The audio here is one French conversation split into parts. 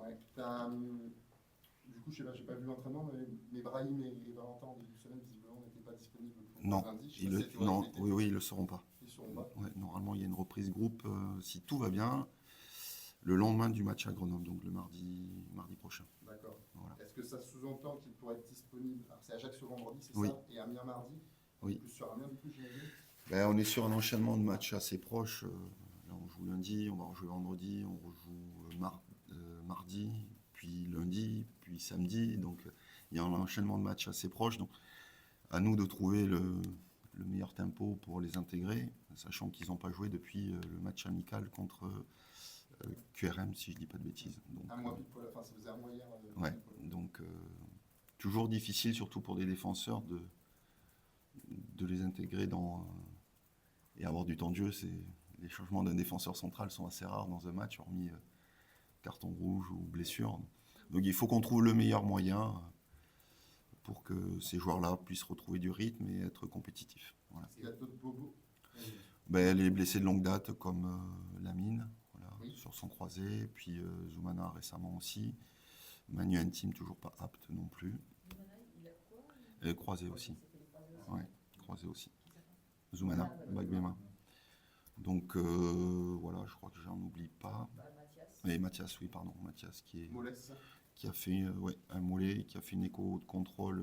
Ouais. Du coup, je sais pas, j'ai pas vu l'entraînement, mais Brahim et Valentin, en début de semaine, visiblement, n'étaient pas disponibles pour Non, lundi. Je sais pas si c'était non, l'été. oui, ils le seront pas. Ils seront pas. Ouais, normalement, il y a une reprise groupe, si tout va bien, le lendemain du match à Grenoble, donc le mardi prochain. D'accord. Voilà. Est-ce que ça sous-entend qu'il pourrait être disponible? Alors, c'est Ajaccio vendredi, c'est Oui. ça? Et Amiens mardi? On est Oui. plus sur Amiens, du coup, j'imagine? Ben, on est sur un enchaînement de matchs assez proches. Là, on joue lundi, on va rejouer vendredi, on rejoue mardi, puis lundi, puis samedi. Donc, il y a un enchaînement de matchs assez proches. Donc, à nous de trouver le meilleur tempo pour les intégrer, sachant qu'ils n'ont pas joué depuis le match amical contre QRM, si je dis pas de bêtises. Donc, Un mois pile poil, enfin, ça faisait un mois hier. ouais, donc toujours difficile, surtout pour des défenseurs, de les intégrer et avoir du temps de jeu. Les changements d'un défenseur central sont assez rares dans un match, hormis carton rouge ou blessure. Donc il faut qu'on trouve le meilleur moyen pour que ces joueurs-là puissent retrouver du rythme et être compétitifs. Voilà. Est-ce qu'il y a d'autres bobos? Ben, les blessés de longue date comme Lamine, voilà, Oui. sur son croisé, puis Zoumana récemment aussi. Manu Intime toujours pas apte non plus. Il a quoi? Croisé aussi. Ouais, croisé aussi. Qui ça? Zoumana, Bagbema. Donc voilà, je crois que j'en oublie pas. Mathias. Et Mathias, oui, pardon, Mathias Mollet, c'est ça? qui a fait un mollet, qui a fait une écho de contrôle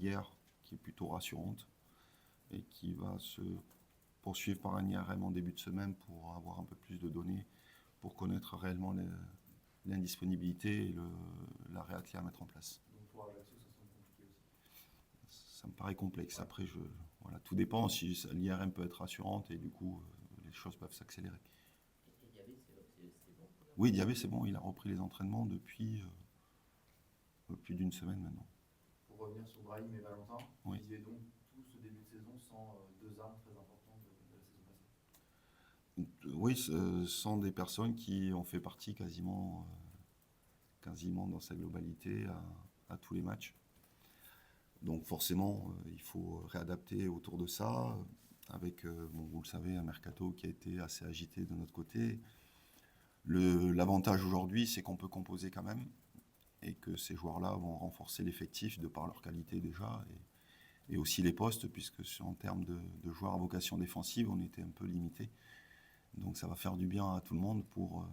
hier, qui est plutôt rassurante, et qui va se poursuivre par un IRM en début de semaine pour avoir un peu plus de données, pour connaître réellement l'indisponibilité et la réathlée à mettre en place. Donc pour Ajaccio, ça semble compliqué aussi. Ça me paraît complexe. Après, voilà, tout dépend si l'IRM peut être rassurante et du coup, les choses peuvent s'accélérer. Et Diabé, c'est bon? Oui, Diabé, c'est bon, il a repris les entraînements depuis plus d'une semaine maintenant. Pour revenir sur Brahim et Valentin, Oui. ils vivaient donc tout ce début de saison sans deux armes très importantes de la saison passée. Oui, sont des personnes qui ont fait partie quasiment dans sa globalité à tous les matchs. Donc forcément, il faut réadapter autour de ça, avec, vous le savez, un mercato qui a été assez agité de notre côté. L'avantage aujourd'hui, c'est qu'on peut composer quand même, et que ces joueurs-là vont renforcer l'effectif de par leur qualité déjà, et aussi les postes, puisque en termes de joueurs à vocation défensive, on était un peu limité. Donc ça va faire du bien à tout le monde pour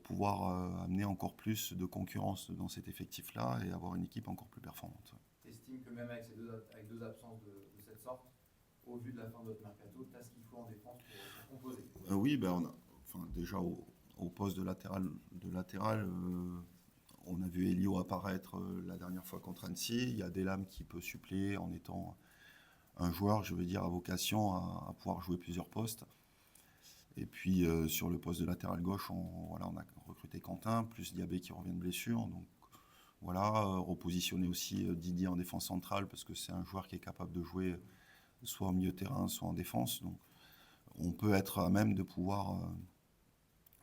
pouvoir amener encore plus de concurrence dans cet effectif-là et avoir une équipe encore plus performante. Tu estimes que même avec deux absences de cette sorte, au vu de la fin de votre mercato, tu as ce qu'il faut en défense pour composer? Oui, ben déjà au poste de latéral, on a vu Elio apparaître la dernière fois contre Annecy. Il y a Delam qui peut suppléer en étant un joueur, je veux dire, à vocation à pouvoir jouer plusieurs postes. Et puis sur le poste de latéral gauche, on a recruté Quentin, plus Diabé qui revient de blessure. Donc voilà, repositionner aussi Didier en défense centrale, parce que c'est un joueur qui est capable de jouer soit au milieu de terrain, soit en défense. Donc on peut être à même de pouvoir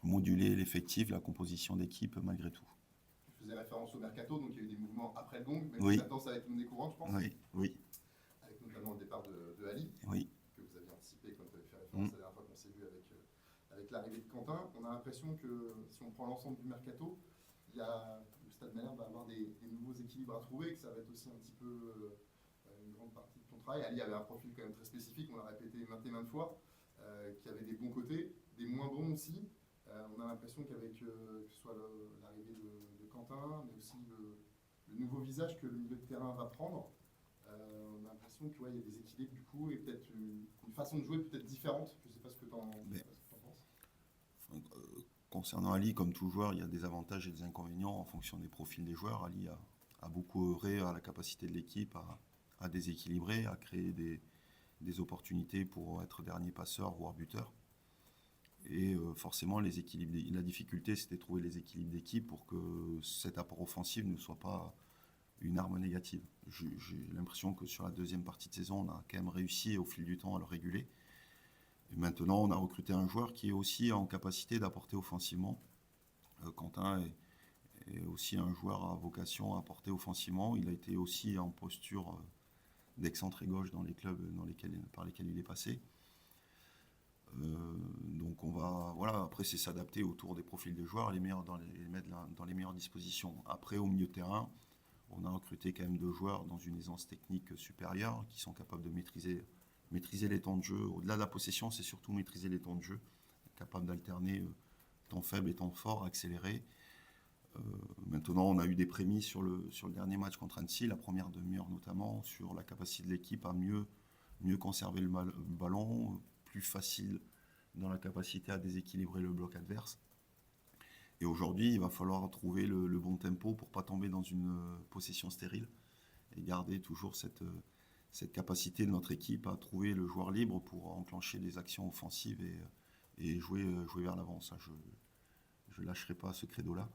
moduler l'effectif, la composition d'équipe malgré tout. Tu faisais référence au mercato, donc il y a eu des mouvements après le gong, même Oui. si maintenant ça va être monnaie courante, je pense. Oui, Avec notamment le départ de Ali, oui. que vous aviez anticipé quand tu avais fait référence la dernière fois qu'on s'est vu avec l'arrivée de Quentin. On a l'impression que si on prend l'ensemble du mercato, le Stade Malherbe va avoir des nouveaux équilibres à trouver, que ça va être aussi un petit peu une grande partie de ton travail. Ali avait un profil quand même très spécifique, on l'a répété maintes et maintes fois, qui avait des bons côtés, des moins bons aussi. On a l'impression qu'avec que ce soit l'arrivée de Quentin, mais aussi le nouveau visage que le milieu de terrain va prendre, on a l'impression qu'il y a des équilibres du coup et peut-être une façon de jouer peut-être différente. Je ne sais pas ce que tu en penses. Concernant Ali, comme tout joueur, il y a des avantages et des inconvénients en fonction des profils des joueurs. Ali a beaucoup œuvré à la capacité de l'équipe à déséquilibrer, à créer des opportunités pour être dernier passeur, voire buteur. Et forcément, la difficulté, c'était de trouver les équilibres d'équipe pour que cet apport offensif ne soit pas une arme négative. J'ai l'impression que sur la deuxième partie de saison, on a quand même réussi au fil du temps à le réguler. Et maintenant, on a recruté un joueur qui est aussi en capacité d'apporter offensivement. Quentin est aussi un joueur à vocation à apporter offensivement. Il a été aussi en posture d'excentré gauche dans les clubs par lesquels il est passé. Donc on va, voilà, après c'est s'adapter autour des profils des joueurs, les meilleurs les mettre dans les meilleures dispositions. Après au milieu de terrain, on a recruté quand même 2 joueurs dans une aisance technique supérieure qui sont capables de maîtriser les temps de jeu. Au-delà de la possession, c'est surtout maîtriser les temps de jeu, capable d'alterner temps faible et temps fort, accélérer. Maintenant, on a eu des prémices sur le dernier match contre Annecy, la première demi-heure notamment, sur la capacité de l'équipe à mieux conserver le ballon, plus facile dans la capacité à déséquilibrer le bloc adverse. Et aujourd'hui, il va falloir trouver le bon tempo pour ne pas tomber dans une possession stérile et garder toujours cette capacité de notre équipe à trouver le joueur libre pour enclencher des actions offensives et jouer vers l'avant. Ça, je ne lâcherai pas ce credo-là.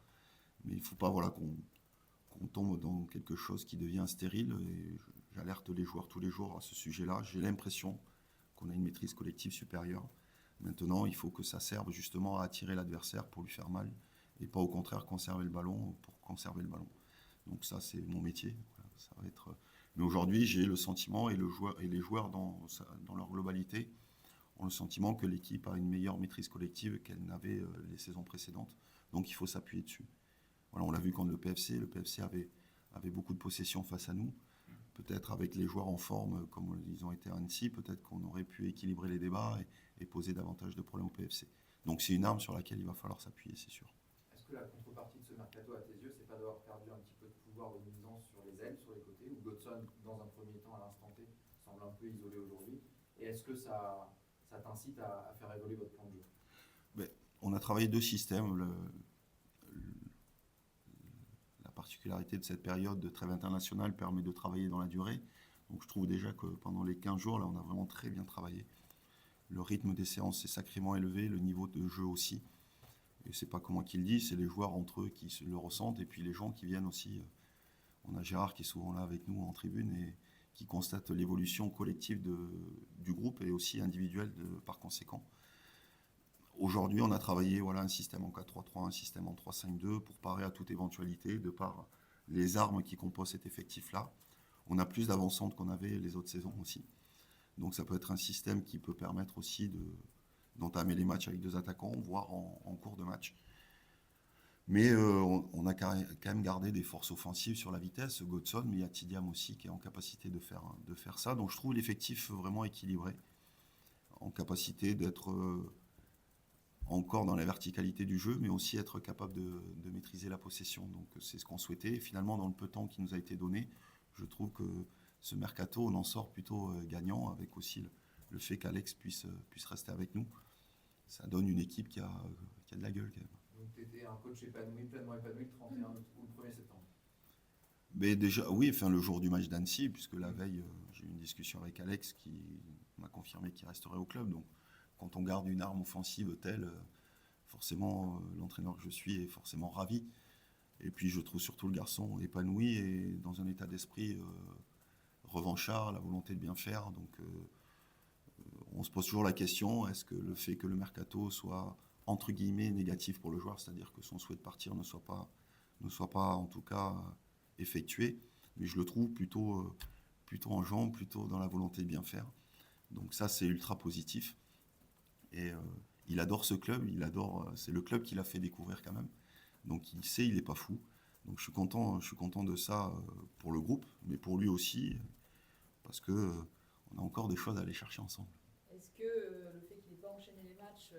Mais il ne faut pas qu'on tombe dans quelque chose qui devient stérile. Et j'alerte les joueurs tous les jours à ce sujet-là. J'ai l'impression qu'on a une maîtrise collective supérieure. Maintenant, il faut que ça serve justement à attirer l'adversaire pour lui faire mal et pas au contraire conserver le ballon pour conserver le ballon. Donc ça, c'est mon métier. Voilà, ça va être... Mais aujourd'hui, j'ai le sentiment, et les joueurs dans leur globalité ont le sentiment que l'équipe a une meilleure maîtrise collective qu'elle n'avait les saisons précédentes. Donc il faut s'appuyer dessus. Voilà, on l'a vu contre le PFC. Le PFC avait beaucoup de possession face à nous. Peut-être avec les joueurs en forme, comme ils ont été à Annecy, peut-être qu'on aurait pu équilibrer les débats et poser davantage de problèmes au PFC. Donc c'est une arme sur laquelle il va falloir s'appuyer, c'est sûr. Est-ce que la contrepartie de ce mercato, à tes yeux, c'est pas d'avoir perdu un petit peu de pouvoir de nuisance sur les ailes, sur les côtés, où Godson, dans un premier temps, à l'instant T, semble un peu isolé aujourd'hui? Et est-ce que ça t'incite à faire évoluer votre plan de jeu? On a travaillé 2 systèmes. La particularité de cette période de trêve internationale permet de travailler dans la durée. Donc je trouve déjà que pendant les 15 jours, là, on a vraiment très bien travaillé. Le rythme des séances est sacrément élevé, le niveau de jeu aussi. Et c'est pas que moi qui le dis, c'est les joueurs entre eux qui le ressentent et puis les gens qui viennent aussi. On a Gérard qui est souvent là avec nous en tribune et qui constate l'évolution collective du groupe et aussi individuelle par conséquent. Aujourd'hui, on a travaillé un système en 4-3-3, un système en 3-5-2 pour parer à toute éventualité de par les armes qui composent cet effectif-là. On a plus d'avancantes qu'on avait les autres saisons aussi. Donc ça peut être un système qui peut permettre aussi d'entamer les matchs avec 2 attaquants, voire en cours de match. Mais on a quand même gardé des forces offensives sur la vitesse, Godson, mais il y a Tidiam aussi qui est en capacité de faire ça. Donc je trouve l'effectif vraiment équilibré, en capacité d'être encore dans la verticalité du jeu, mais aussi être capable de maîtriser la possession. Donc c'est ce qu'on souhaitait. Et finalement, dans le peu de temps qui nous a été donné, je trouve que ce mercato, on en sort plutôt gagnant, avec aussi le fait qu'Alex puisse rester avec nous. Ça donne une équipe qui a de la gueule quand même. Donc tu étais un coach épanoui, pleinement épanoui, le 31 août ou le 1er septembre? Mais déjà, oui, le jour du match d'Annecy, puisque la veille, j'ai eu une discussion avec Alex qui m'a confirmé qu'il resterait au club. Donc quand on garde une arme offensive telle, forcément, l'entraîneur que je suis est forcément ravi. Et puis je trouve surtout le garçon épanoui et dans un état d'esprit revanchard, la volonté de bien faire. Donc on se pose toujours la question, est-ce que le fait que le mercato soit entre guillemets négatif pour le joueur, c'est-à-dire que son souhait de partir ne soit pas en tout cas effectué, mais je le trouve plutôt en jambes, plutôt dans la volonté de bien faire. Donc ça, c'est ultra positif. Et il adore ce club, c'est le club qui l'a fait découvrir quand même. Donc il sait, il n'est pas fou. Donc je suis content de ça pour le groupe, mais pour lui aussi, parce que on a encore des choses à aller chercher ensemble. Est-ce que le fait qu'il n'ait pas enchaîné les matchs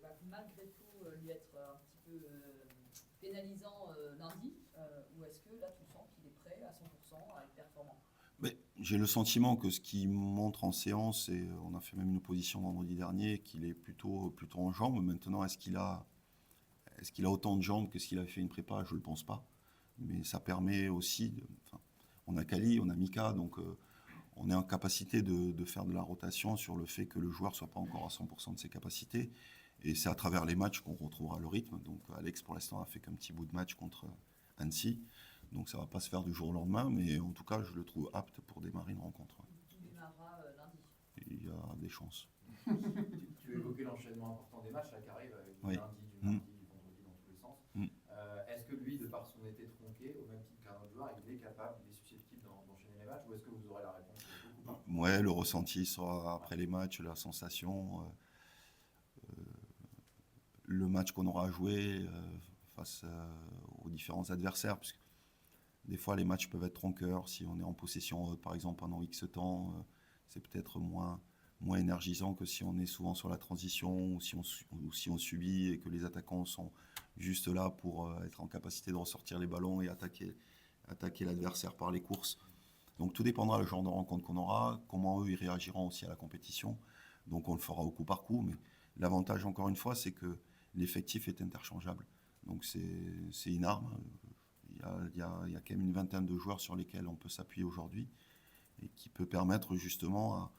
va malgré tout lui être un petit peu pénalisant lundi, ou est-ce que là tu sens qu'il est prêt à 100% à être performant? Mais j'ai le sentiment que ce qu'il montre en séance, et on a fait même une opposition vendredi dernier, qu'il est plutôt en jambes. Maintenant, est-ce qu'il a autant de jambes que ce qu'il avait fait une prépa? Je ne le pense pas. Mais ça permet aussi, on a Kali, on a Mika, donc on est en capacité de faire de la rotation sur le fait que le joueur ne soit pas encore à 100% de ses capacités. Et c'est à travers les matchs qu'on retrouvera le rythme. Donc Alex, pour l'instant, a fait qu'un petit bout de match contre Annecy. Donc ça ne va pas se faire du jour au lendemain, mais en tout cas, je le trouve apte pour démarrer une rencontre. Il démarrera lundi. Il y a des chances. Tu évoquais l'enchaînement important des matchs là, qui arrive avec du Oui. lundi, du mardi, du vendredi dans tous les sens. Mm. Est-ce que lui, de par son été tronqué, au même titre qu'un autre joueur, il est capable, il est susceptible d'enchaîner les matchs, ou est-ce que vous aurez la réponse? Ouais, le ressenti sera après les matchs, la sensation. le match qu'on aura à jouer face aux différents adversaires. Puisque des fois, les matchs peuvent être tronqueurs. Si on est en possession haute, par exemple, pendant X temps, c'est peut-être moins énergisant que si on est souvent sur la transition ou si on subit et que les attaquants sont juste là pour être en capacité de ressortir les ballons et attaquer l'adversaire par les courses. Donc tout dépendra du genre de rencontre qu'on aura, comment eux ils réagiront aussi à la compétition. Donc on le fera au coup par coup, mais l'avantage encore une fois c'est que l'effectif est interchangeable. Donc c'est une arme. Il y a quand même une vingtaine de joueurs sur lesquels on peut s'appuyer aujourd'hui et qui peut permettre justement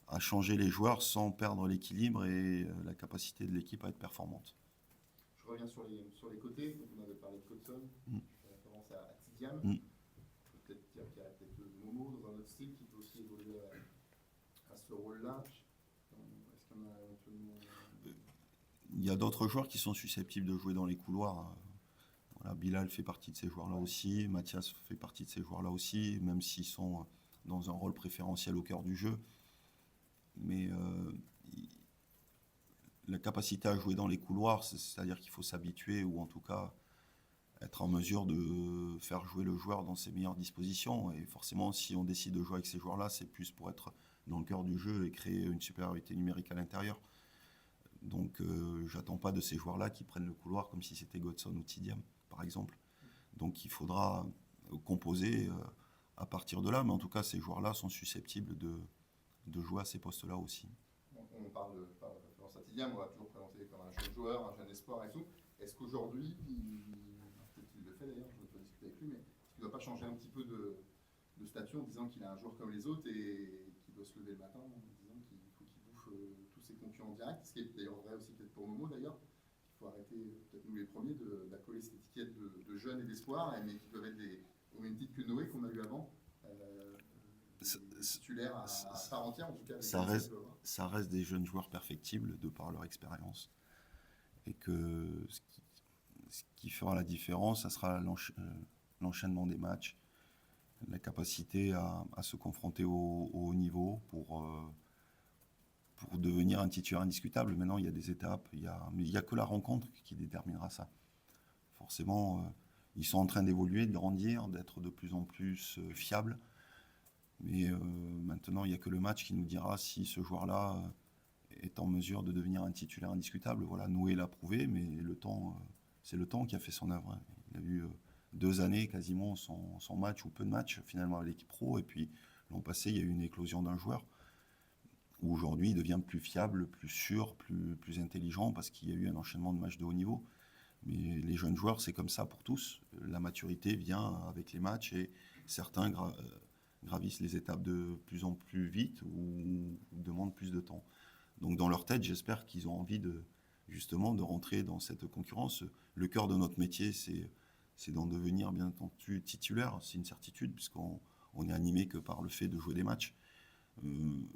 à changer les joueurs sans perdre l'équilibre et la capacité de l'équipe à être performante. Je reviens sur les côtés. Donc on avait parlé de Godson, je fais référence à Tidiam. Mm. On peut peut-être dire qu'il y a peut-être Momo dans un autre style qui peut aussi évoluer à ce rôle-là. Est-ce qu'il y en a éventuellement Il y a d'autres joueurs qui sont susceptibles de jouer dans les couloirs. Voilà, Bilal fait partie de ces joueurs-là aussi, Mathias fait partie de ces joueurs-là aussi, même s'ils sont dans un rôle préférentiel au cœur du jeu. Mais la capacité à jouer dans les couloirs, c'est-à-dire qu'il faut s'habituer ou en tout cas être en mesure de faire jouer le joueur dans ses meilleures dispositions. Et forcément, si on décide de jouer avec ces joueurs-là, c'est plus pour être dans le cœur du jeu et créer une supériorité numérique à l'intérieur. Donc, j'attends pas de ces joueurs-là qui prennent le couloir comme si c'était Godson ou Tidiam, par exemple. Donc, il faudra composer à partir de là. Mais en tout cas, ces joueurs-là sont susceptibles de jouer à ces postes-là aussi. On parle de référence à Tidiam, on va toujours présenter comme un jeune joueur, un jeune espoir et tout. Est-ce qu'aujourd'hui, peut-être qu'il le fait d'ailleurs, je ne vais pas discuter avec lui, mais est-ce qu'il ne doit pas changer un petit peu de statut en disant qu'il est un joueur comme les autres et qu'il doit se lever le matin en disant qu'il faut qu'il bouffe tous ses concurrents en direct, ce qui est d'ailleurs vrai aussi peut-être pour Momo d'ailleurs, qu'il faut arrêter, peut-être nous les premiers, d'accoler cette étiquette de jeunes et d'espoir, mais qui peuvent être au même titre que Noé qu'on a eu avant. Titulaire à part entière en tout cas. Ça reste des jeunes joueurs perfectibles de par leur expérience. Et que ce qui fera la différence, ça sera l'enchaînement des matchs, la capacité à se confronter au haut niveau pour devenir un titulaire indiscutable. Maintenant, il y a des étapes, mais il n'y a que la rencontre qui déterminera ça. Forcément, ils sont en train d'évoluer, de grandir, d'être de plus en plus fiables. Mais maintenant, il n'y a que le match qui nous dira si ce joueur-là est en mesure de devenir un titulaire indiscutable. Voilà, Noé l'a prouvé, mais c'est le temps qui a fait son œuvre. Il a eu 2 années quasiment sans match ou peu de matchs finalement avec l'équipe pro. Et puis l'an passé, il y a eu une éclosion d'un joueur où aujourd'hui il devient plus fiable, plus sûr, plus intelligent parce qu'il y a eu un enchaînement de matchs de haut niveau. Mais les jeunes joueurs, c'est comme ça pour tous. La maturité vient avec les matchs et certains gravissent les étapes de plus en plus vite ou demandent plus de temps. Donc dans leur tête, j'espère qu'ils ont envie justement de rentrer dans cette concurrence. Le cœur de notre métier, c'est d'en devenir bien entendu titulaire. C'est une certitude puisqu'on est animé que par le fait de jouer des matchs.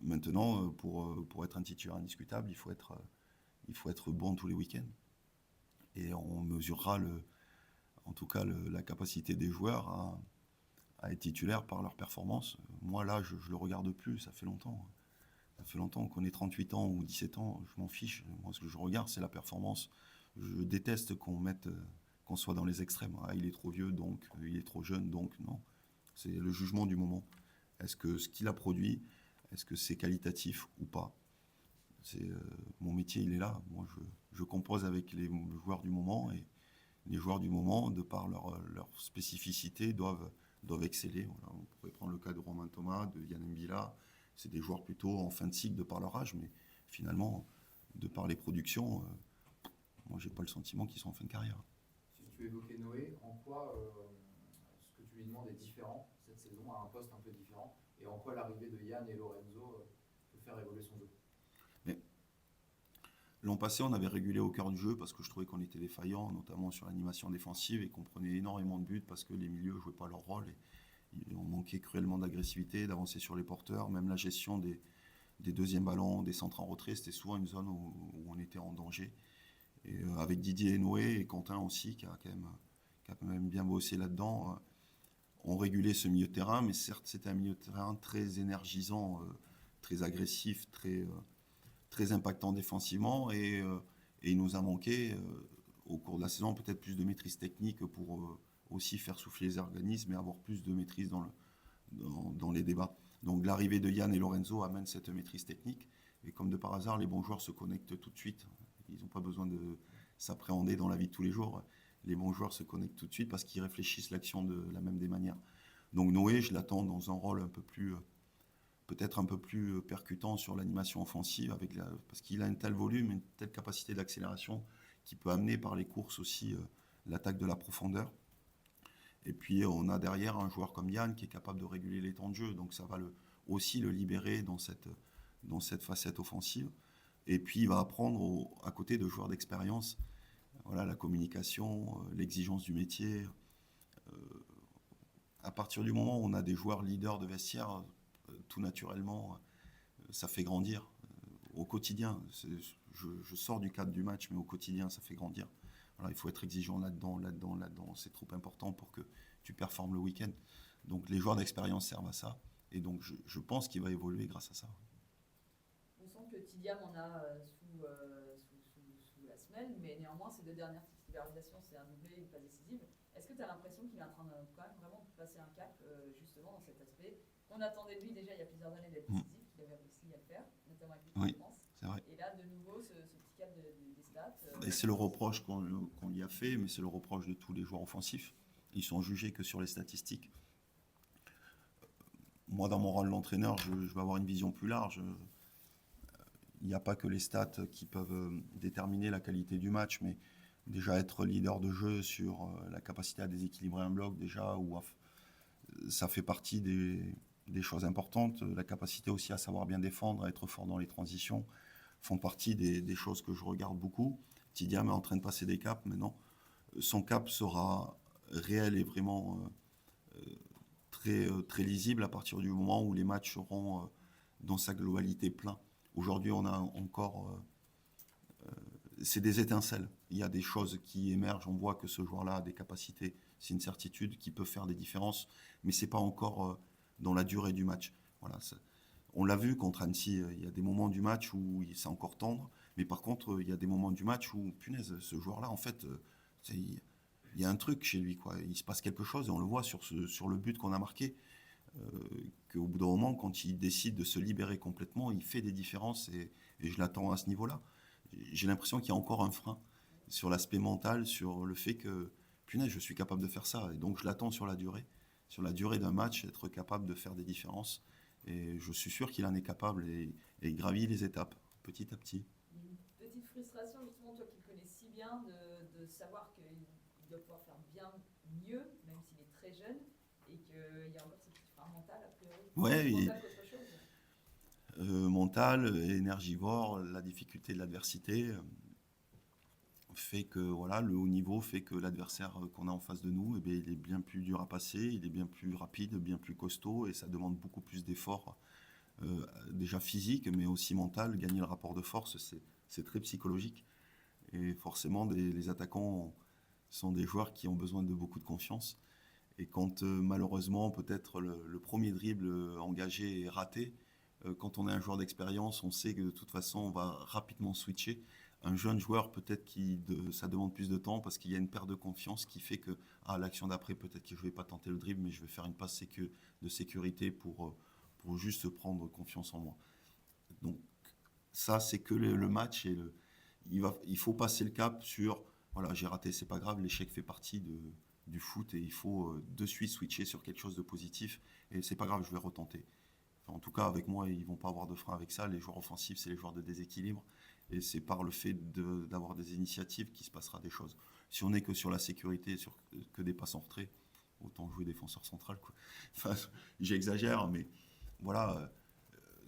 Maintenant, pour être un titulaire indiscutable, il faut être bon tous les week-ends. Et on mesurera en tout cas la capacité des joueurs à être titulaires par leur performance. Moi, là, je le regarde plus, ça fait longtemps. Ça fait longtemps qu'on ait 38 ans ou 17 ans, je m'en fiche. Moi, ce que je regarde, c'est la performance. Je déteste qu'on soit dans les extrêmes. Ah, il est trop vieux, donc il est trop jeune, donc non. C'est le jugement du moment. Est-ce que ce qu'il a produit, est-ce que c'est qualitatif ou pas? Mon métier, il est là. Moi, je compose avec les joueurs du moment et les joueurs du moment, de par leur spécificité, doivent exceller. Voilà. On pourrait prendre le cas de Romain Thomas, de Yann Mbila. C'est des joueurs plutôt en fin de cycle de par leur âge, mais finalement, de par les productions, moi, j'ai pas le sentiment qu'ils sont en fin de carrière. Si tu évoquais Noé, en quoi ce que tu lui demandes est différent cette saison, à un poste un peu différent, et en quoi l'arrivée de Yann et Lorenzo peut faire évoluer son jeu? L'an passé, on avait régulé au cœur du jeu parce que je trouvais qu'on était défaillant, notamment sur l'animation défensive et qu'on prenait énormément de buts parce que les milieux ne jouaient pas leur rôle. Et on manquait cruellement d'agressivité, d'avancer sur les porteurs. Même la gestion des deuxièmes ballons, des centres en retrait, c'était souvent une zone où on était en danger. Et avec Didier et Noé et Quentin aussi, qui a quand même bien bossé là-dedans, on régulait ce milieu de terrain, mais certes, c'était un milieu de terrain très énergisant, très agressif, très impactant défensivement et Et il nous a manqué, au cours de la saison, peut-être plus de maîtrise technique pour aussi faire souffler les organismes et avoir plus de maîtrise dans les débats. Donc l'arrivée de Yann et Lorenzo amène cette maîtrise technique. Et comme de par hasard, les bons joueurs se connectent tout de suite. Ils n'ont pas besoin de s'appréhender dans la vie de tous les jours. Les bons joueurs se connectent tout de suite parce qu'ils réfléchissent l'action de la même des manières. Donc Noé, je l'attends dans un rôle un peu plus, peut-être un peu plus percutant sur l'animation offensive, parce qu'il a un tel volume, une telle capacité d'accélération qui peut amener par les courses aussi l'attaque de la profondeur. Et puis on a derrière un joueur comme Yann qui est capable de réguler les temps de jeu, donc ça va aussi le libérer dans cette facette offensive. Et puis il va apprendre à côté de joueurs d'expérience, voilà, la communication, l'exigence du métier. À partir du moment où on a des joueurs leaders de vestiaire, tout naturellement, ça fait grandir au quotidien. Je sors du cadre du match, mais au quotidien, ça fait grandir. Voilà, il faut être exigeant là-dedans. C'est trop important pour que tu performes le week-end. Donc les joueurs d'expérience servent à ça. Et donc je pense qu'il va évoluer grâce à ça. On sent que Tidiam en a sous la semaine, mais néanmoins, ces 2 dernières titularisations, c'est un doublé, une passe décisive. Est-ce que tu as l'impression qu'il est en train de quand même vraiment passer un cap justement dans cet aspect qu'on attendait de lui déjà il y a plusieurs années d'être décisif, qu'il avait réussi à le faire, notamment avec l'équipe de France. C'est vrai. Et là, de nouveau, ce petit cap des stats. Et c'est le reproche qu'on lui a fait, mais c'est le reproche de tous les joueurs offensifs. Ils sont jugés que sur les statistiques. Moi, dans mon rôle d'entraîneur, je vais avoir une vision plus large. Il n'y a pas que les stats qui peuvent déterminer la qualité du match, mais déjà être leader de jeu sur la capacité à déséquilibrer un bloc, déjà, ça fait partie des choses importantes. La capacité aussi à savoir bien défendre, à être fort dans les transitions, font partie des choses que je regarde beaucoup. Tidiam est en train de passer des caps maintenant. Son cap sera réel et vraiment très lisible à partir du moment où les matchs seront dans sa globalité pleins. Aujourd'hui, on a encore... c'est des étincelles. Il y a des choses qui émergent. On voit que ce joueur-là a des capacités. C'est une certitude qui peut faire des différences, mais ce n'est pas encore dans la durée du match. Voilà, on l'a vu contre Annecy. Il y a des moments du match où c'est encore tendre, mais par contre, il y a des moments du match où, punaise, ce joueur-là, en fait, il y a un truc chez lui, quoi. Il se passe quelque chose et on le voit sur le but qu'on a marqué. Qu'au bout d'un moment, quand il décide de se libérer complètement, il fait des différences et je l'attends à ce niveau-là. J'ai l'impression qu'il y a encore un frein sur l'aspect mental, sur le fait que, punaise, je suis capable de faire ça. Et donc, je l'attends sur la durée d'un match, être capable de faire des différences. Et je suis sûr qu'il en est capable et il gravit les étapes, petit à petit. Une petite frustration, justement, toi qui le connais si bien, de savoir qu'il doit pouvoir faire bien mieux, même s'il est très jeune, et qu'il y a encore ce petit frein mental, a priori. Ouais, Mental qu'autre chose. Mental, énergivore, la difficulté de l'adversité fait que voilà, le haut niveau fait que l'adversaire qu'on a en face de nous, eh bien, il est bien plus dur à passer, il est bien plus rapide, bien plus costaud et ça demande beaucoup plus d'efforts déjà physiques mais aussi mental. Gagner le rapport de force, c'est très psychologique et forcément les attaquants sont des joueurs qui ont besoin de beaucoup de confiance et quand malheureusement peut-être le premier dribble engagé est raté, quand on est un joueur d'expérience, on sait que de toute façon on va rapidement switcher. Un jeune joueur, peut-être ça demande plus de temps parce qu'il y a une perte de confiance qui fait que l'action d'après, peut-être que je ne vais pas tenter le dribble, mais je vais faire une passe de sécurité pour juste prendre confiance en moi. Donc ça, c'est que le match. Il faut passer le cap sur, voilà, j'ai raté, c'est pas grave, l'échec fait partie du foot et il faut de suite switcher sur quelque chose de positif et c'est pas grave, je vais retenter. Enfin, en tout cas, avec moi, ils vont pas avoir de frein avec ça. Les joueurs offensifs, c'est les joueurs de déséquilibre. Et c'est par le fait d'avoir des initiatives qu'il se passera des choses. Si on n'est que sur la sécurité, que des passes en retrait, autant jouer défenseur central, quoi. Enfin, j'exagère, mais voilà,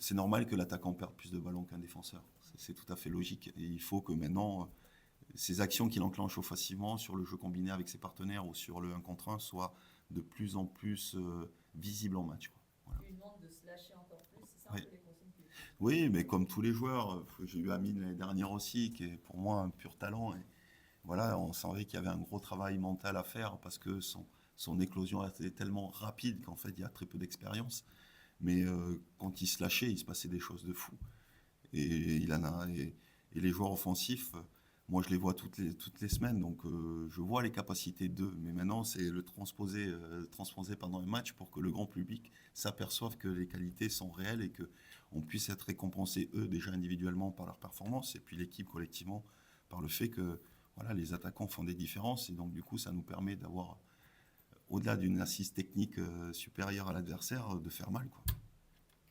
c'est normal que l'attaquant perde plus de ballons qu'un défenseur. C'est tout à fait logique. Et il faut que maintenant, ces actions qu'il enclenche offensivement sur le jeu combiné avec ses partenaires ou sur le 1 contre 1 soient de plus en plus visibles en match, quoi. Voilà. Tu lui demandes de se lâcher encore plus, c'est ça un Oui. peu les consignes que... Oui, mais comme tous les joueurs, j'ai eu Amine l'année dernière aussi, qui est pour moi un pur talent. Et voilà, on sentait qu'il y avait un gros travail mental à faire parce que son éclosion était tellement rapide qu'en fait, il y a très peu d'expérience. Mais quand il se lâchait, il se passait des choses de fou. Et les joueurs offensifs, moi je les vois toutes les semaines, donc je vois les capacités d'eux. Mais maintenant, c'est le transposer pendant un match pour que le grand public s'aperçoive que les qualités sont réelles et qu'on puisse être récompensés, eux, déjà individuellement par leur performance, et puis l'équipe collectivement par le fait que voilà, les attaquants font des différences. Et donc, du coup, ça nous permet d'avoir, au-delà d'une assise technique supérieure à l'adversaire, de faire mal, quoi.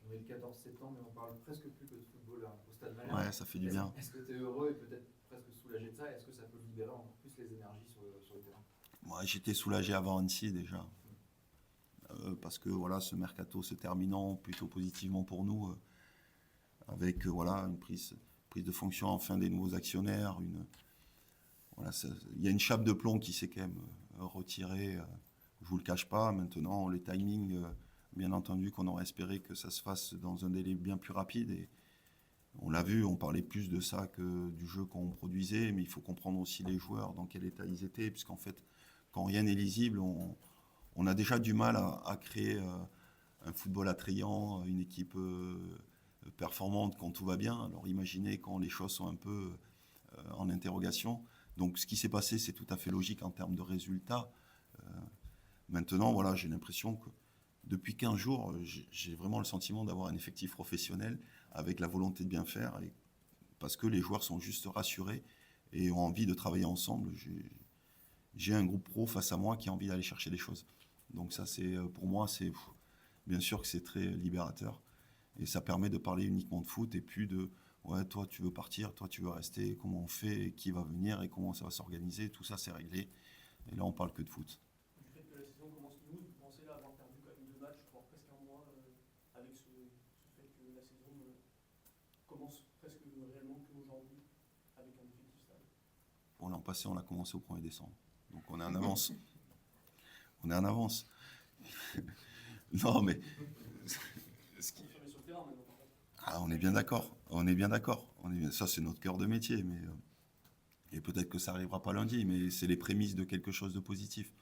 On est le 14 septembre et on parle presque plus que de football là, au Stade Malherbe. Ouais, ça fait du bien. Est-ce que tu es heureux et peut-être presque soulagé de ça? Est-ce que ça peut libérer encore plus les énergies sur le terrain? Moi, j'étais soulagé avant Annecy déjà. Parce que voilà, ce mercato se terminant plutôt positivement pour nous, avec voilà, une prise de fonction enfin des nouveaux actionnaires. Voilà, il y a une chape de plomb qui s'est quand même retirée. Je ne vous le cache pas. Maintenant, les timings, bien entendu, qu'on aurait espéré que ça se fasse dans un délai bien plus rapide. Et on l'a vu, on parlait plus de ça que du jeu qu'on produisait, mais il faut comprendre aussi les joueurs, dans quel état ils étaient, puisqu'en fait, quand rien n'est lisible, on a déjà du mal à créer un football attrayant, une équipe performante quand tout va bien. Alors imaginez quand les choses sont un peu en interrogation. Donc ce qui s'est passé, c'est tout à fait logique en termes de résultats. Maintenant, voilà, j'ai l'impression que depuis 15 jours, j'ai vraiment le sentiment d'avoir un effectif professionnel avec la volonté de bien faire, parce que les joueurs sont juste rassurés et ont envie de travailler ensemble. J'ai un groupe pro face à moi qui a envie d'aller chercher des choses. Donc ça, pour moi, bien sûr que c'est très libérateur. Et ça permet de parler uniquement de foot et puis ouais, toi tu veux partir, toi tu veux rester, comment on fait, qui va venir et comment ça va s'organiser, tout ça c'est réglé. Et là on parle que de foot. Du fait que la saison commence mi-août, vous pensez là avoir perdu quand même 2 matchs, voire presque un mois, avec ce fait que la saison commence presque réellement qu'aujourd'hui, avec un effectif stable? Pour l'an passé on l'a commencé au 1er décembre. Donc on est en avance. On est en avance. Non mais... Confirmé sur le terrain maintenant. Ah, on est bien d'accord. On est bien d'accord. Ça, c'est notre cœur de métier. Et peut-être que ça n'arrivera pas lundi, mais c'est les prémices de quelque chose de positif.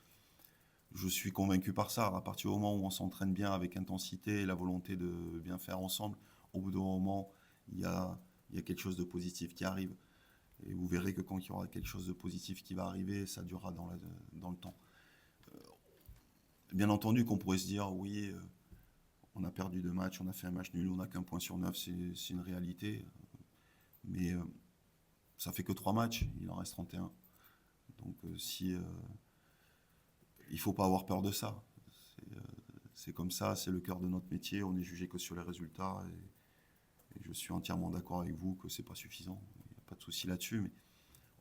Je suis convaincu par ça. À partir du moment où on s'entraîne bien avec intensité et la volonté de bien faire ensemble, au bout d'un moment, il y a quelque chose de positif qui arrive. Et vous verrez que quand il y aura quelque chose de positif qui va arriver, ça durera dans le temps. Bien entendu qu'on pourrait se dire, oui... on a perdu 2 matchs, on a fait un match nul, on n'a qu'un point sur 9, c'est une réalité. Mais ça fait que 3 matchs, il en reste 31. Donc il ne faut pas avoir peur de ça. C'est comme ça, c'est le cœur de notre métier, on est jugé que sur les résultats. Et je suis entièrement d'accord avec vous que ce n'est pas suffisant. Il n'y a pas de souci là-dessus, mais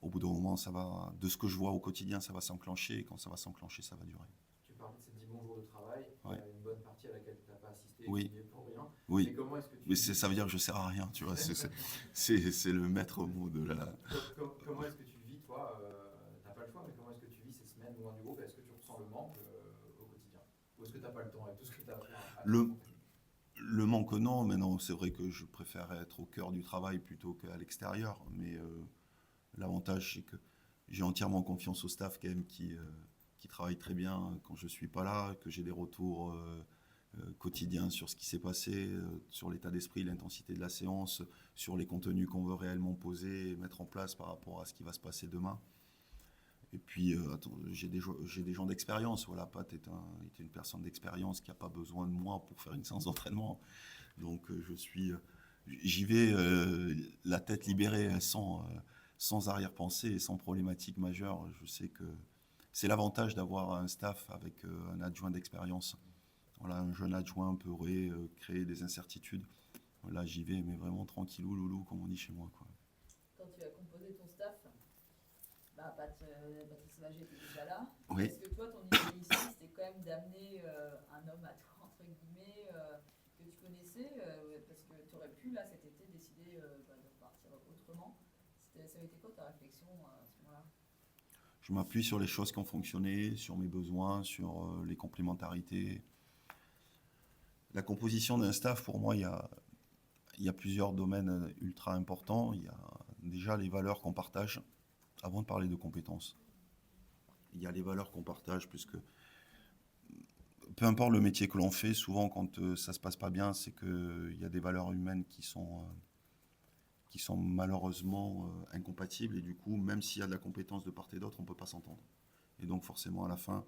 au bout d'un moment, ça va, de ce que je vois au quotidien, ça va s'enclencher. Et quand ça va s'enclencher, ça va durer. Tu parlais de ces 10 bons jours de travail, Ouais. il y a une bonne partie à laquelle tu n'as pas assisté, Oui. qui est pour rien. Oui. Mais comment est-ce que Mais ça veut dire que je ne sers à rien, tu vois. C'est le maître mot de la... Comment est-ce que tu vis, toi, t'as pas le choix, mais comment est-ce que tu vis ces semaines loin du groupe? Est-ce que tu ressens le manque au quotidien? Ou est-ce que t'as pas le temps avec tout ce que tu as à faire? Le manque, non, mais non, c'est vrai que je préfère être au cœur du travail plutôt qu'à l'extérieur. Mais l'avantage, c'est que j'ai entièrement confiance au staff quand même qui travaille très bien quand je ne suis pas là, que j'ai des retours quotidiens sur ce qui s'est passé, sur l'état d'esprit, l'intensité de la séance, sur les contenus qu'on veut réellement poser et mettre en place par rapport à ce qui va se passer demain. Et puis, j'ai des gens d'expérience. Voilà, Pat est une personne d'expérience qui n'a pas besoin de moi pour faire une séance d'entraînement. Donc, j'y vais la tête libérée, sans arrière-pensée et sans problématique majeure. Je sais que c'est l'avantage d'avoir un staff avec un adjoint d'expérience. Voilà, un jeune adjoint peut créer des incertitudes. Là, j'y vais, mais vraiment tranquillou, loulou, comme on dit chez moi, quoi. Quand tu as composé ton staff, Patrice Magé était déjà là. Oui. Est-ce que toi, ton idée ici, c'était quand même d'amener un homme à toi, entre guillemets, que tu connaissais, parce que tu aurais pu, là, cet été, décider de repartir autrement. Ça avait été quoi ta réflexion à ce moment-là? Je m'appuie sur les choses qui ont fonctionné, sur mes besoins, sur les complémentarités. La composition d'un staff, pour moi, il y a plusieurs domaines ultra importants. Il y a déjà les valeurs qu'on partage, avant de parler de compétences. Il y a les valeurs qu'on partage, puisque peu importe le métier que l'on fait, souvent quand ça ne se passe pas bien, c'est qu'il y a des valeurs humaines qui sont qui sont malheureusement incompatibles. Et du coup, même s'il y a de la compétence de part et d'autre, on ne peut pas s'entendre. Et donc forcément, à la fin,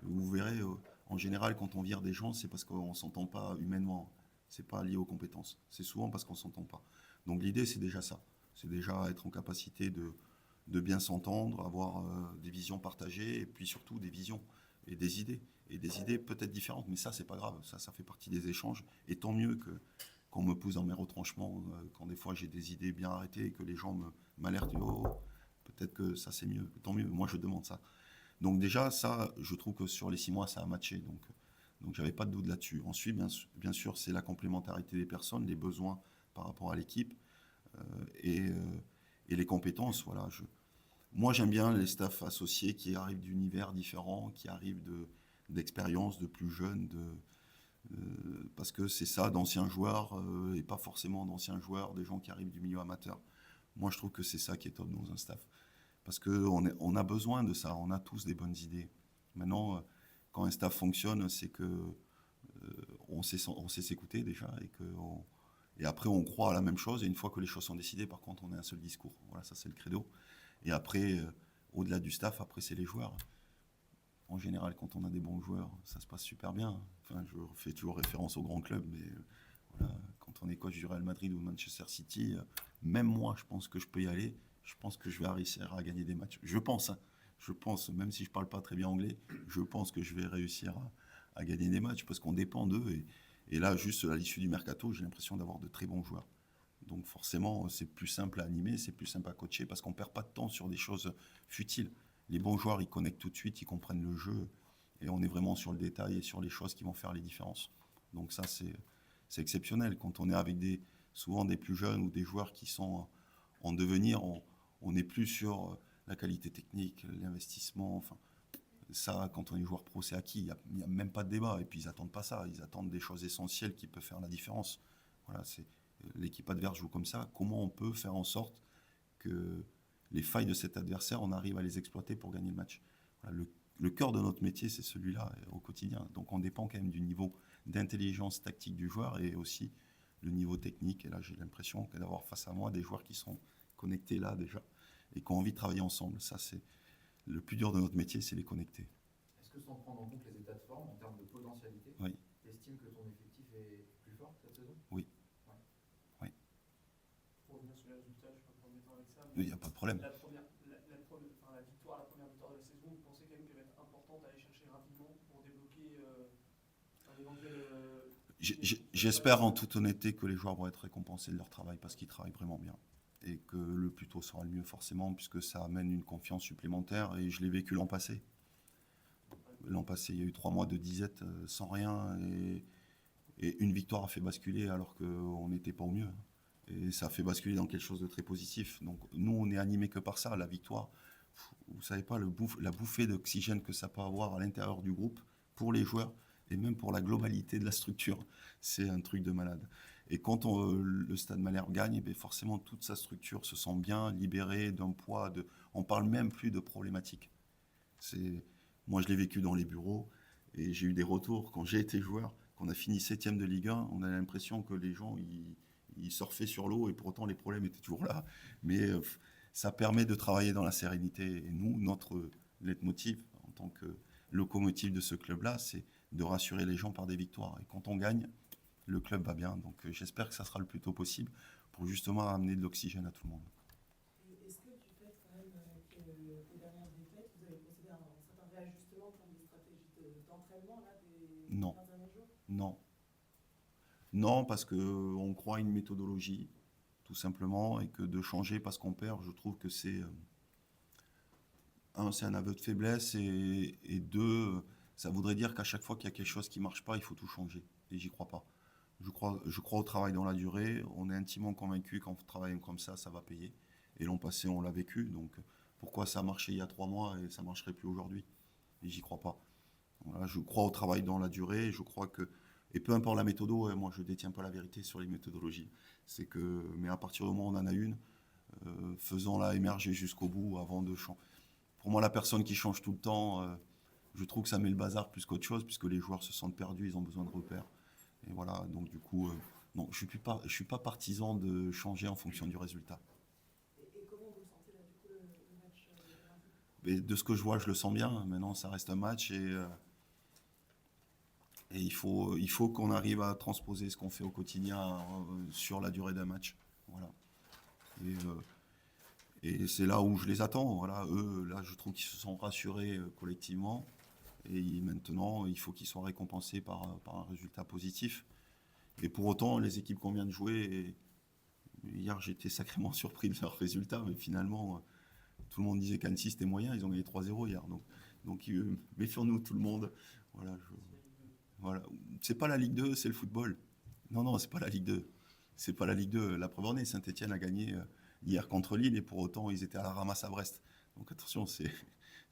vous verrez, en général, quand on vire des gens, c'est parce qu'on ne s'entend pas humainement. C'est pas lié aux compétences. C'est souvent parce qu'on ne s'entend pas. Donc l'idée, c'est déjà ça. C'est déjà être en capacité de bien s'entendre, avoir des visions partagées, et puis surtout des visions et des idées. Et des idées peut-être différentes, mais ça, c'est pas grave. Ça fait partie des échanges. Et tant mieux qu'on me pousse dans mes retranchements, quand des fois j'ai des idées bien arrêtées et que les gens m'alertent. Oh, peut-être que ça, c'est mieux. Tant mieux. Moi, je demande ça. Donc déjà, ça, je trouve que sur les 6 mois, ça a matché. Donc j'avais pas de doute là-dessus. Ensuite, bien sûr, c'est la complémentarité des personnes, les besoins par rapport à l'équipe et les compétences. Voilà, moi, j'aime bien les staffs associés qui arrivent d'univers différents, qui arrivent d'expériences, de plus jeunes, parce que c'est ça, d'anciens joueurs et pas forcément d'anciens joueurs, des gens qui arrivent du milieu amateur. Moi, je trouve que c'est ça qui est top dans un staff. Parce qu'on a besoin de ça, on a tous des bonnes idées. Maintenant, quand un staff fonctionne, c'est que on sait s'écouter déjà et après on croit à la même chose et une fois que les choses sont décidées, par contre, on a un seul discours. Voilà, ça c'est le credo. Et après, au-delà du staff, après c'est les joueurs. En général, quand on a des bons joueurs, ça se passe super bien. Enfin, je fais toujours référence aux grands clubs, mais voilà, quand on est coach du Real Madrid ou Manchester City, même moi, je pense que je peux y aller. Je pense que je vais réussir à gagner des matchs. Je pense, hein. Je pense, même si je ne parle pas très bien anglais, je pense que je vais réussir à gagner des matchs parce qu'on dépend d'eux. Et là, juste à l'issue du mercato, j'ai l'impression d'avoir de très bons joueurs. Donc forcément, c'est plus simple à animer, c'est plus simple à coacher parce qu'on ne perd pas de temps sur des choses futiles. Les bons joueurs, ils connectent tout de suite, ils comprennent le jeu et on est vraiment sur le détail et sur les choses qui vont faire les différences. Donc ça, c'est exceptionnel. Quand on est avec souvent des plus jeunes ou des joueurs qui sont en devenir, on n'est plus sur la qualité technique, l'investissement. Enfin, ça, quand on est joueur pro, c'est acquis. Il n'y a même pas de débat. Et puis, ils n'attendent pas ça. Ils attendent des choses essentielles qui peuvent faire la différence. Voilà, l'équipe adverse joue comme ça. Comment on peut faire en sorte que les failles de cet adversaire, on arrive à les exploiter pour gagner le match. Voilà, le cœur de notre métier, c'est celui-là au quotidien. Donc, on dépend quand même du niveau d'intelligence tactique du joueur et aussi le niveau technique. Et là, j'ai l'impression d'avoir face à moi des joueurs qui sont connectés là déjà et qui ont envie de travailler ensemble. Ça, c'est le plus dur de notre métier, c'est les connecter. Est-ce que sans prendre en compte les états de forme, en termes de potentialité, oui. tu estimes que ton effectif est plus fort cette saison? Oui. Ouais. Oui. Pour revenir sur les résultats, je ne suis pas embêtant avec ça. Il n'y a pas de problème. La victoire, la première victoire de la saison, vous pensez quand même qu'elle va être importante à aller chercher rapidement pour débloquer un éventuel. J'espère en toute honnêteté que les joueurs vont être récompensés de leur travail parce qu'ils travaillent vraiment bien. Et que le plus tôt sera le mieux forcément puisque ça amène une confiance supplémentaire et je l'ai vécu l'an passé. L'an passé, il y a eu 3 mois de disette sans rien et une victoire a fait basculer alors qu'on n'était pas au mieux. Et ça a fait basculer dans quelque chose de très positif. Donc nous, on n'est animé que par ça, la victoire. Vous ne savez pas la bouffée d'oxygène que ça peut avoir à l'intérieur du groupe pour les joueurs et même pour la globalité de la structure. C'est un truc de malade. Et quand le Stade Malherbe gagne, forcément toute sa structure se sent bien libérée d'un poids. On parle même plus de problématiques. Moi, je l'ai vécu dans les bureaux et j'ai eu des retours quand j'ai été joueur. Quand on a fini 7e de Ligue 1, on a l'impression que les gens ils surfaient sur l'eau et pourtant les problèmes étaient toujours là. Mais ça permet de travailler dans la sérénité. Et nous, notre leitmotiv en tant que locomotive de ce club-là, c'est de rassurer les gens par des victoires. Et quand on gagne, le club va bien. Donc j'espère que ça sera le plus tôt possible pour justement amener de l'oxygène à tout le monde. Est-ce que du fait quand même que les dernières défaites, vous avez procédé à un certain réajustement pour des stratégies d'entraînement là, des Non. derniers jours? Non. Non, parce qu'on croit à une méthodologie, tout simplement, et que de changer parce qu'on perd, je trouve que c'est un aveu de faiblesse, et deux, ça voudrait dire qu'à chaque fois qu'il y a quelque chose qui ne marche pas, il faut tout changer. Et j'y crois pas. Je crois au travail dans la durée. On est intimement convaincu qu'en travaillant comme ça va payer. Et l'an passé, on l'a vécu. Donc, pourquoi ça a marché il y a 3 mois et ça ne marcherait plus aujourd'hui? Et j'y crois pas. Voilà, je crois au travail dans la durée. Je crois que, et peu importe la méthode, moi, je ne détiens pas la vérité sur les méthodologies. Mais à partir du moment où on en a une, faisons-la émerger jusqu'au bout avant de changer. Pour moi, la personne qui change tout le temps, je trouve que ça met le bazar plus qu'autre chose, puisque les joueurs se sentent perdus, ils ont besoin de repères. Et voilà, donc du coup, Non, je suis pas partisan de changer en fonction du résultat. Et comment vous le sentez là, du coup, le match de lundi? Mais de ce que je vois, je le sens bien. Maintenant, ça reste un match et il faut qu'on arrive à transposer ce qu'on fait au quotidien sur la durée d'un match. Voilà. Et c'est là où je les attends. Voilà. Eux, là, je trouve qu'ils se sont rassurés collectivement. Et maintenant, il faut qu'ils soient récompensés par un résultat positif. Et pour autant, les équipes qu'on vient de jouer, hier, j'étais sacrément surpris de leur résultat. Mais finalement, tout le monde disait qu'Annecy, c'était moyen. Ils ont gagné 3-0 hier. Donc méfions-nous, tout le monde. Voilà. Voilà. C'est pas la Ligue 2, c'est le football. Non, c'est pas la Ligue 2. C'est pas la Ligue 2. La preuve en est, Saint-Etienne a gagné hier contre Lille et pour autant, ils étaient à la ramasse à Brest. Donc attention, c'est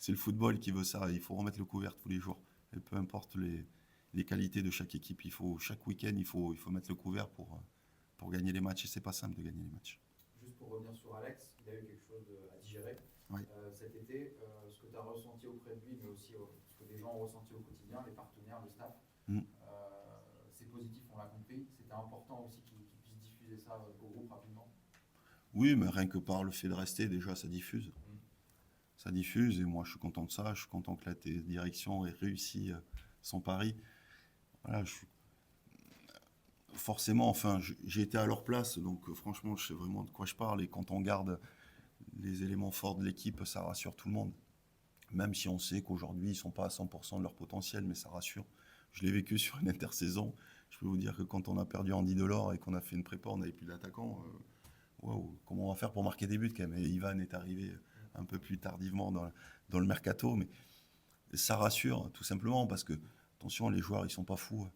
le football qui veut ça. Il faut remettre le couvert tous les jours. Et peu importe les qualités de chaque équipe, chaque week-end, il faut mettre le couvert pour gagner les matchs. Et c'est pas simple de gagner les matchs. Juste pour revenir sur Alex, il a eu quelque chose à digérer Oui. cet été. Ce que tu as ressenti auprès de lui, mais aussi ce que les gens ont ressenti au quotidien, les partenaires, le staff, c'est positif, on l'a compris. C'était important aussi qu'il puisse diffuser ça au groupe rapidement. Oui, mais rien que par le fait de rester, déjà, ça diffuse. Ça diffuse et moi, je suis content de ça. Je suis content que la direction ait réussi son pari. Voilà, forcément, enfin, j'ai été à leur place, donc franchement, je sais vraiment de quoi je parle. Et quand on garde les éléments forts de l'équipe, ça rassure tout le monde. Même si on sait qu'aujourd'hui, ils ne sont pas à 100% de leur potentiel, mais ça rassure. Je l'ai vécu sur une intersaison. Je peux vous dire que quand on a perdu Andy Delors et qu'on a fait une prépa, on n'avait plus d'attaquant. Waouh, comment on va faire pour marquer des buts quand même? Et Ivan est arrivé un peu plus tardivement dans le mercato, mais ça rassure tout simplement parce que, attention, les joueurs, ils sont pas fous.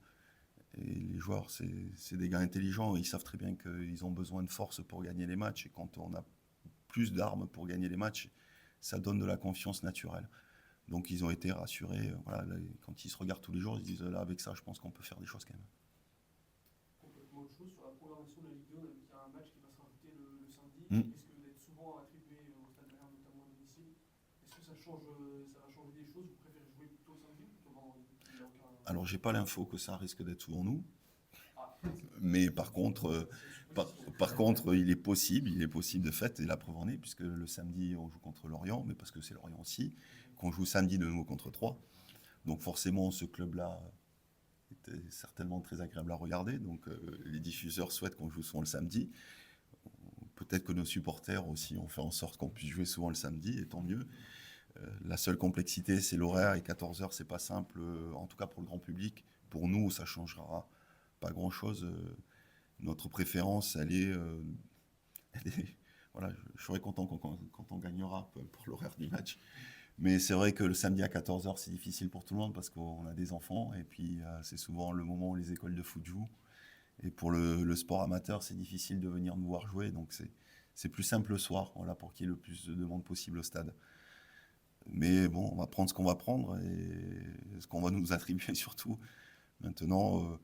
Et les joueurs, c'est des gars intelligents. Ils savent très bien qu'ils ont besoin de force pour gagner les matchs. Et quand on a plus d'armes pour gagner les matchs, ça donne de la confiance naturelle. Donc ils ont été rassurés. Voilà, là, quand ils se regardent tous les jours, ils se disent là, avec ça, je pense qu'on peut faire des choses quand même. Complètement autre chose, sur la programmation de la Ligue 2, on a vu qu'il y a un match qui va se rajouter le samedi. Mm. Est-ce que d'être souvent attribué au Stade Malherbe, notamment à domicile, est-ce que ça va changer des choses? Vous préférez jouer plutôt samedi ou plutôt vendredi? Alors j'ai pas l'info que ça risque d'être souvent nous. Ah, Mais par contre, il est possible de fait, et la preuve en est, puisque le samedi on joue contre Lorient, mais parce que c'est Lorient aussi, qu'on joue samedi de nouveau contre Troyes. Donc forcément, ce club-là était certainement très agréable à regarder. Donc les diffuseurs souhaitent qu'on joue souvent le samedi. Peut-être que nos supporters aussi ont fait en sorte qu'on puisse jouer souvent le samedi, et tant mieux. La seule complexité, c'est l'horaire, et 14h, c'est pas simple, en tout cas pour le grand public. Pour nous, ça changera pas grand-chose. Notre préférence, elle est voilà, je serais content quand on gagnera, peu importe l'horaire du match. Mais c'est vrai que le samedi à 14h, c'est difficile pour tout le monde parce qu'on a des enfants et puis c'est souvent le moment où les écoles de foot jouent. Et pour le sport amateur, c'est difficile de venir nous voir jouer. Donc c'est plus simple le soir, voilà, pour qu'il y ait le plus de monde possible au stade. Mais bon, on va prendre ce qu'on va prendre et ce qu'on va nous attribuer surtout. Maintenant,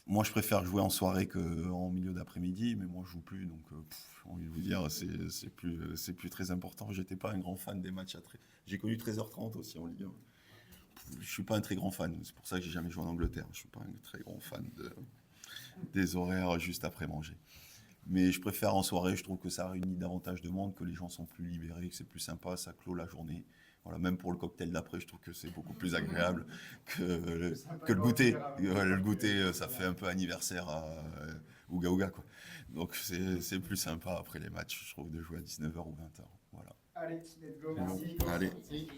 moi je préfère jouer en soirée qu'en milieu d'après-midi, mais moi je joue plus, donc j'ai envie de vous dire, c'est plus très important. J'étais pas un grand fan des matchs J'ai connu 13h30 aussi en Ligue 1. Je suis pas un très grand fan, c'est pour ça que j'ai jamais joué en Angleterre. Je suis pas un très grand fan des horaires juste après manger. Mais je préfère en soirée, je trouve que ça réunit davantage de monde, que les gens sont plus libérés, que c'est plus sympa, ça clôt la journée. Voilà, même pour le cocktail d'après, je trouve que c'est beaucoup plus agréable que le goûter. Le goûter, ça fait un peu anniversaire à Ouga Ouga, quoi. Donc c'est plus sympa après les matchs, je trouve, de jouer à 19h ou 20h. Voilà. Allez, let's go. Bon, Merci. allez. Merci.